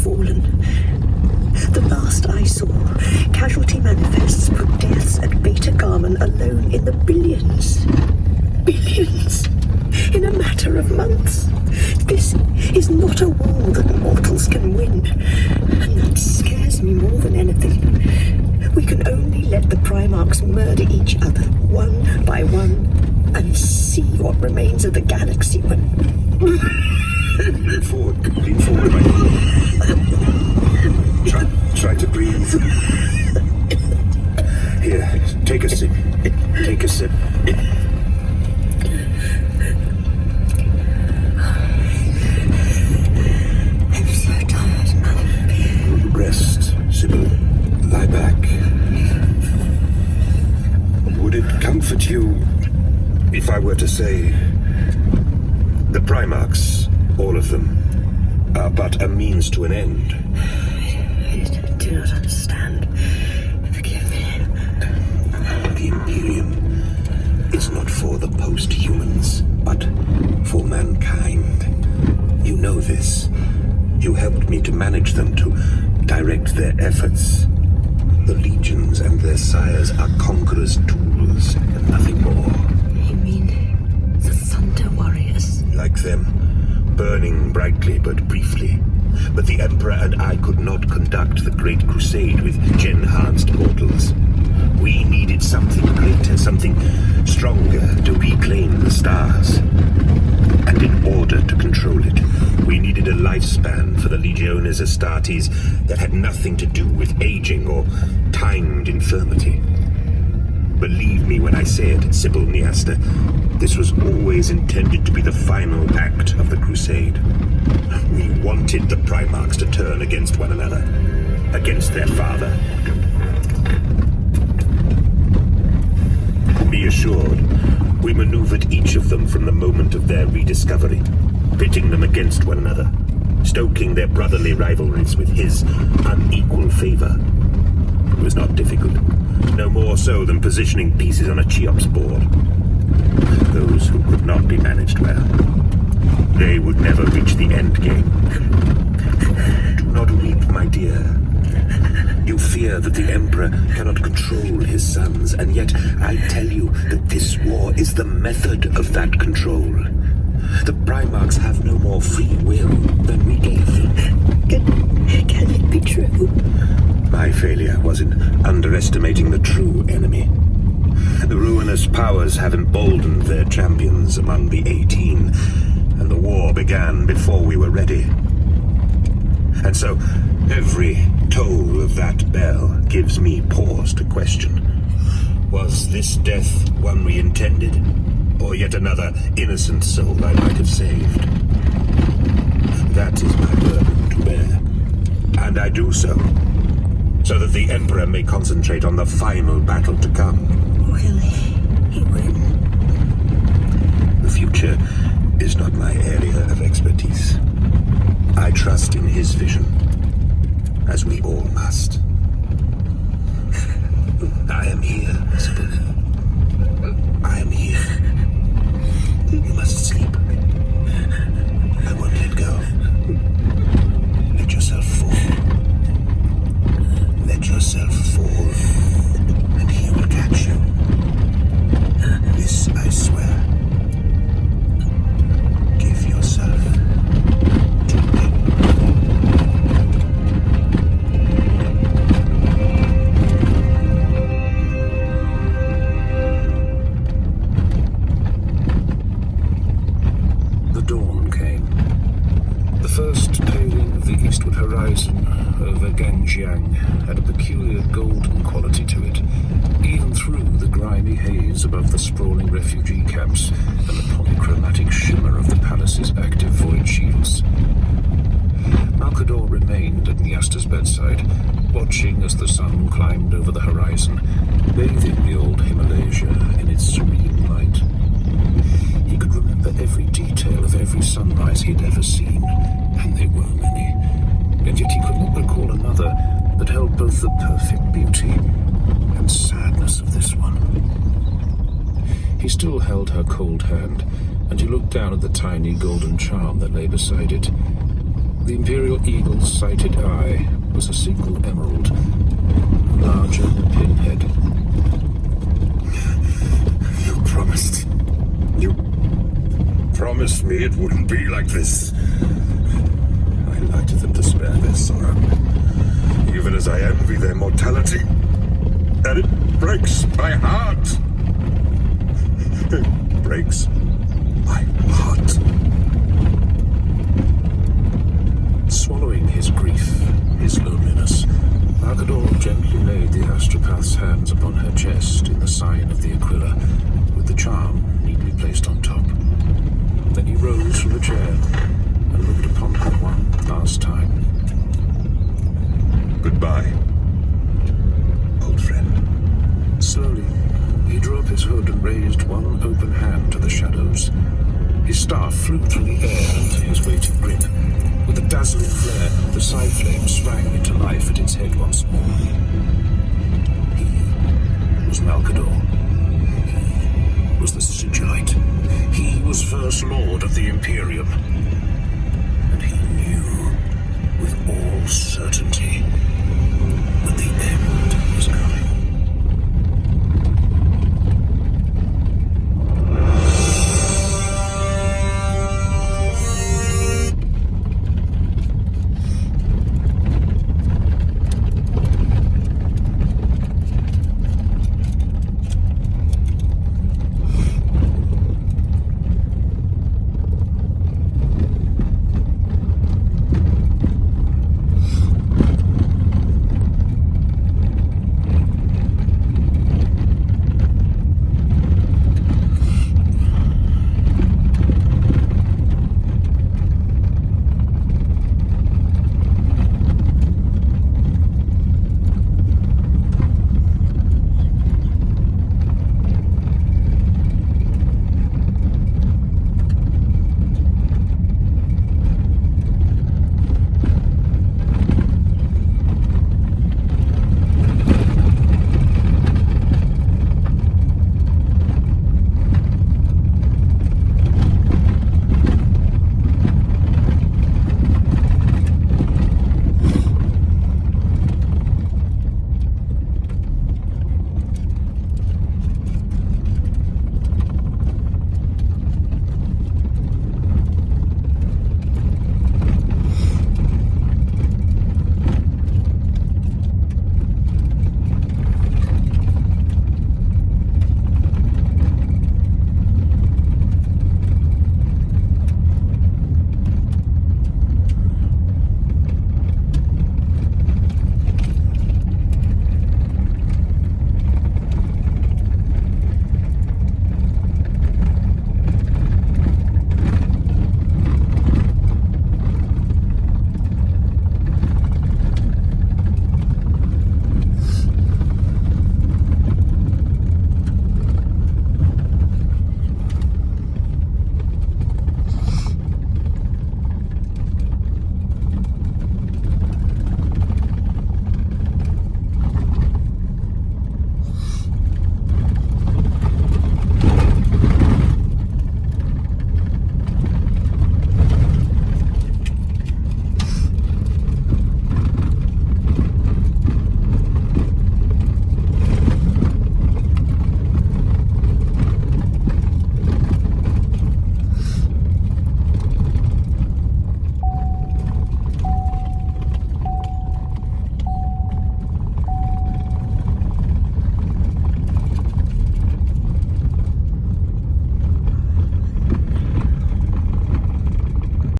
fallen. The last I saw, casualty manifests put deaths at Beta Garman alone in the billions. Billions! In a matter of months. This is not a war that mortals can win. And that scares me more than anything. We can only let the Primarchs murder each other, one by one, and see what remains of the galaxy when... Lean forward, my dear. Try to breathe. Here, take a sip. Take a sip. I'm so tired, Mum. Rest, Sybil. Lie back. Would it comfort you if I were to say the Primarchs, all of them, are but a means to an end? I do not understand. Forgive me. The Imperium is not for the post-humans, but for mankind. You know this. You helped me to manage them, to direct their efforts. The legions and their sires are conquerors' tools, and nothing more. You mean the Thunder Warriors? Like them, burning brightly but briefly. But the Emperor and I could not conduct the Great Crusade with gen-enhanced portals. We needed something greater, something stronger to reclaim the stars. And in order to control it, we needed a lifespan for the Legiones Astartes that had nothing to do with aging or timed infirmity. Believe me when I say it, Sybil Niaster, this was always intended to be the final act of the Crusade. We wanted the Primarchs to turn against one another, against their father. Be assured, we maneuvered each of them from the moment of their rediscovery, pitting them against one another, stoking their brotherly rivalries with his unequal favor. It was not difficult, no more so than positioning pieces on a Cheops board. Those who could not be managed well, they would never reach the end game. Do not weep, my dear. You fear that the Emperor cannot control his sons, and yet I tell you that this war is the method of that control. The Primarchs have no more free will than we gave them. Can it be true? My failure was in underestimating the true enemy. The ruinous powers have emboldened their champions among the 18, and the war began before we were ready. And so, every toll of that bell gives me pause to question. Was this death one we intended, or yet another innocent soul I might have saved? That is my burden to bear, and I do so that the Emperor may concentrate on the final battle to come. Will he win? The future is not my area of expertise. I trust in his vision, as we all must. I am here, Sybil. I am here. You must sleep. I won't let go. Let yourself fall. Let yourself fall, and he will catch you. This I swear. Give yourself to me. The dawn came. The first paling of the eastward horizon over Gangjiang had a peculiar golden quality to it, even through the grimy haze above the sprawling refugee camps and the polychromatic shimmer of the palace's active void shields. Malkador remained at Niasta's bedside, watching as the sun climbed over the horizon, bathing the old Himalasia in its serene light. He could remember every detail of every sunrise he'd ever seen, and there were many. And yet he could not recall another that held both the perfect beauty and sadness of this one. He still held her cold hand, and he looked down at the tiny golden charm that lay beside it. The Imperial Eagle's sighted eye was a single emerald, larger than a pinhead. You promised. You promised me it wouldn't be like this. I lied to them to spare their sorrow, even as I envy their mortality. And it breaks my heart. It breaks my heart. Swallowing his grief, his loneliness, Malcador gently laid the astropath's hands upon her chest in the sign of the Aquila, with the charm neatly placed on top. Then he rose from the chair and looked upon her one last time. Goodbye, old friend. Slowly, he drew up his hood and raised one open hand to the shadows. His staff flew through the air into his waiting grip. With a dazzling flare, the side flame sprang into life at its head once more. He was Malcador.